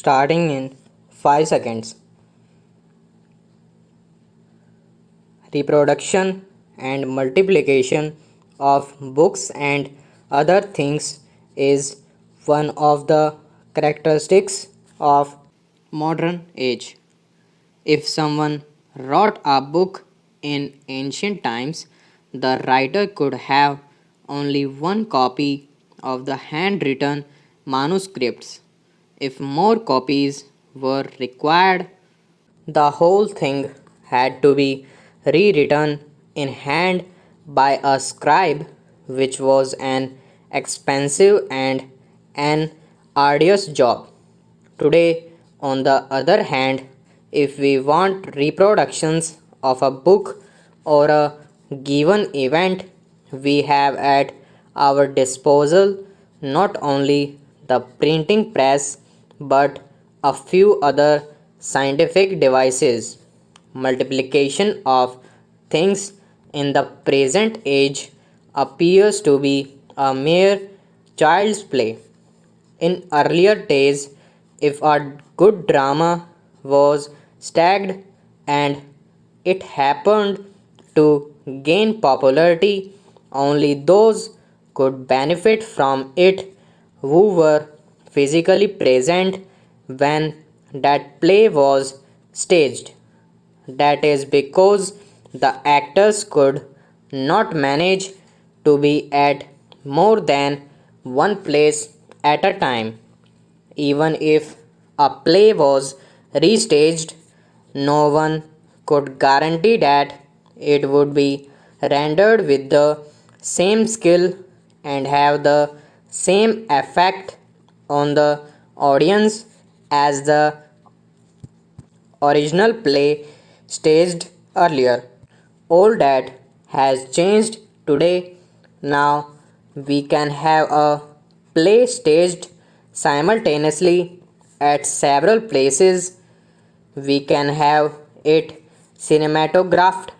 starting in 5 seconds. Reproduction and multiplication of books and other things is one of the characteristics of modern age. If someone wrote a book in ancient times, the writer could have only one copy of the handwritten manuscripts. If more copies were required, the whole thing had to be rewritten in hand by a scribe, which was an expensive and an arduous job. Today, on the other hand, if we want reproductions of a book or a given event, we have at our disposal not only the printing press but a few other scientific devices. Multiplication of things in the present age appears to be a mere child's play. In earlier days, if a good drama was staged and it happened to gain popularity, only those could benefit from it who were physically present when that play was staged. That is because the actors could not manage to be at more than one place at a time. Even if a play was restaged, no one could guarantee that it would be rendered with the same skill and have the same effect on the audience as the original play staged earlier. All that has changed today. Now we can have a play staged simultaneously at several places. We can have it cinematographed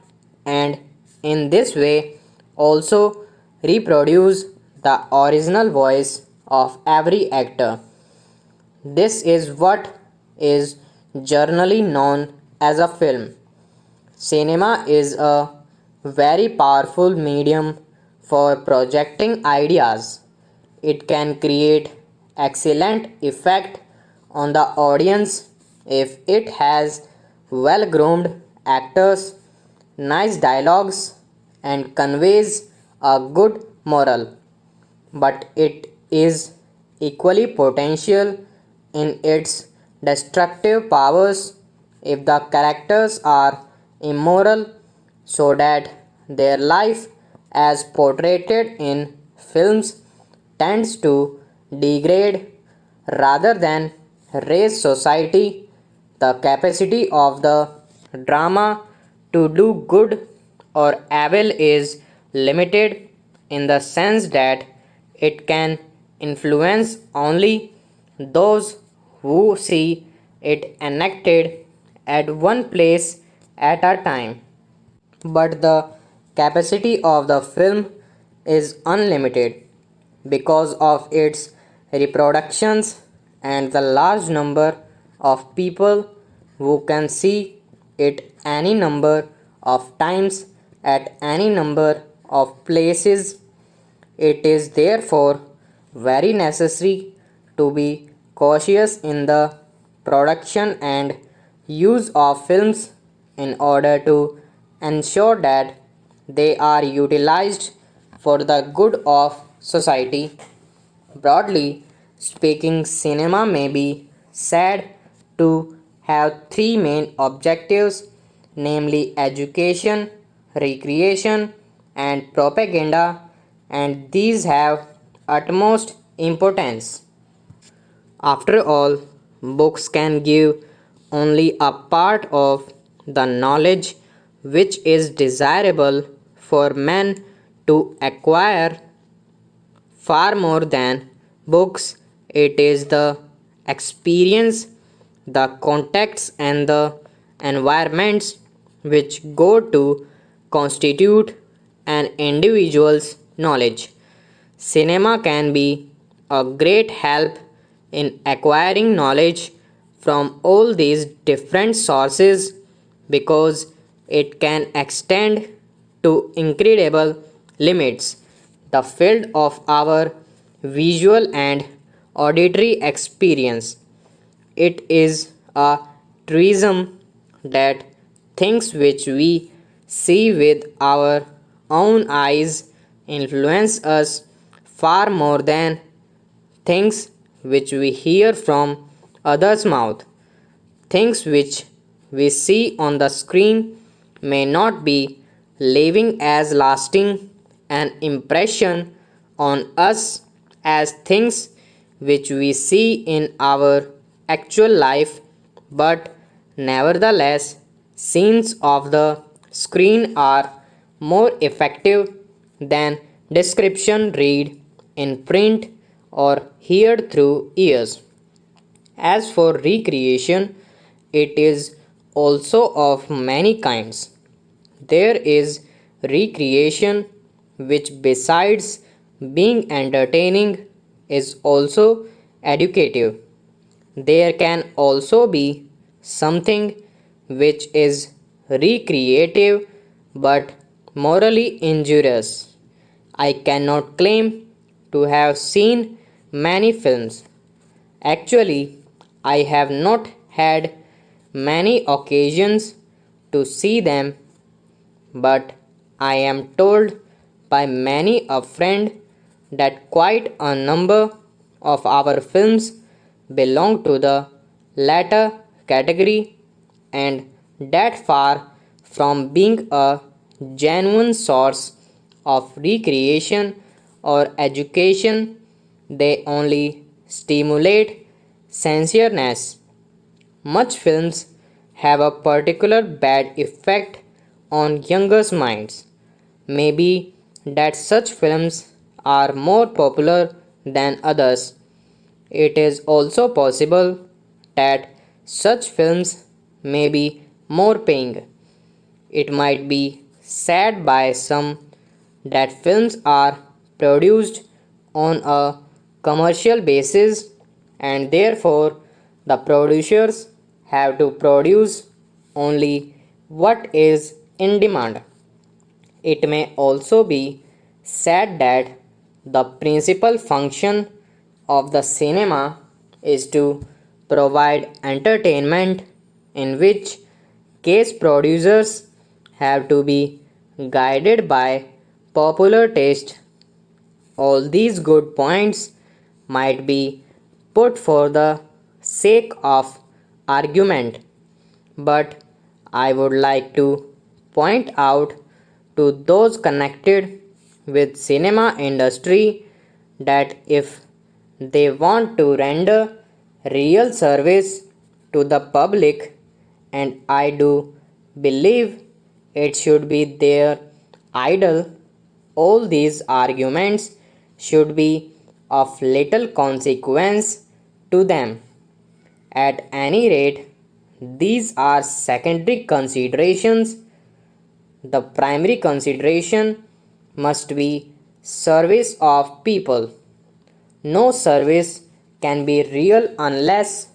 and in this way also reproduce the original voice of every actor. This is what is generally known as a film. Cinema is a very powerful medium for projecting ideas. It can create excellent effect on the audience if it has well-groomed actors, nice dialogues and conveys a good moral, but it is equally potential in its destructive powers if the characters are immoral, so that their life as portrayed in films tends to degrade rather than raise society. The capacity of the drama to do good or evil is limited in the sense that it can influence only those who see it enacted at one place at a time. But the capacity of the film is unlimited because of its reproductions and the large number of people who can see it any number of times at any number of places. It is therefore very necessary to be cautious in the production and use of films in order to ensure that they are utilized for the good of society. Broadly speaking, cinema may be said to have three main objectives, namely education, recreation, and propaganda, and these have utmost importance. After all, books can give only a part of the knowledge which is desirable for men to acquire. Far more than books, it is the experience, the contexts, and the environments which go to constitute an individual's knowledge. Cinema can be a great help in acquiring knowledge, from all these different sources because it can extend to incredible limits the field of our visual and auditory experience. It is a truism that things which we see with our own eyes influence us far more than things which we hear from others' mouth. Things which we see on the screen may not be leaving as lasting an impression on us as things which we see in our actual life, but nevertheless, scenes of the screen are more effective than description read in print or heard through ears. As for recreation, it is also of many kinds. There is recreation which, besides being entertaining, is also educative. There can also be something which is recreative but morally injurious. I cannot claim to have seen many films. Actually, I have not had many occasions to see them, but I am told by many a friend that quite a number of our films belong to the latter category, and that far from being a genuine source of recreation or education, they only stimulate censoriousness. Much films have a particular bad effect on younger minds. Maybe that such films are more popular than others. It is also possible that such films may be more paying. It might be said by some that films are produced on a commercial basis and therefore the producers have to produce only what is in demand. It may also be said that the principal function of the cinema is to provide entertainment, in which case producers have to be guided by popular taste. All these good points might be put for the sake of argument, but I would like to point out to those connected with cinema industry that if they want to render real service to the public, and I do believe it should be their idol, all these arguments should be of little consequence to them. At any rate, these are secondary considerations. The primary consideration must be service of people. No service can be real unless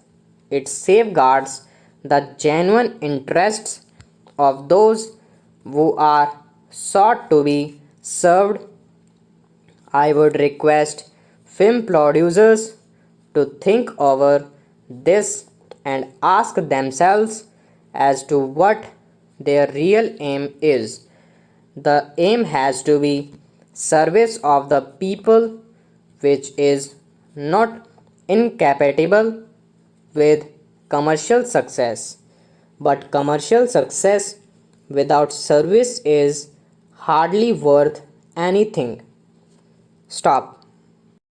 it safeguards the genuine interests of those who are sought to be served. I would request film producers to think over this and ask themselves as to what their real aim is. The aim has to be service of the people, which is not incompatible with commercial success. But commercial success without service is hardly worth anything. Stop.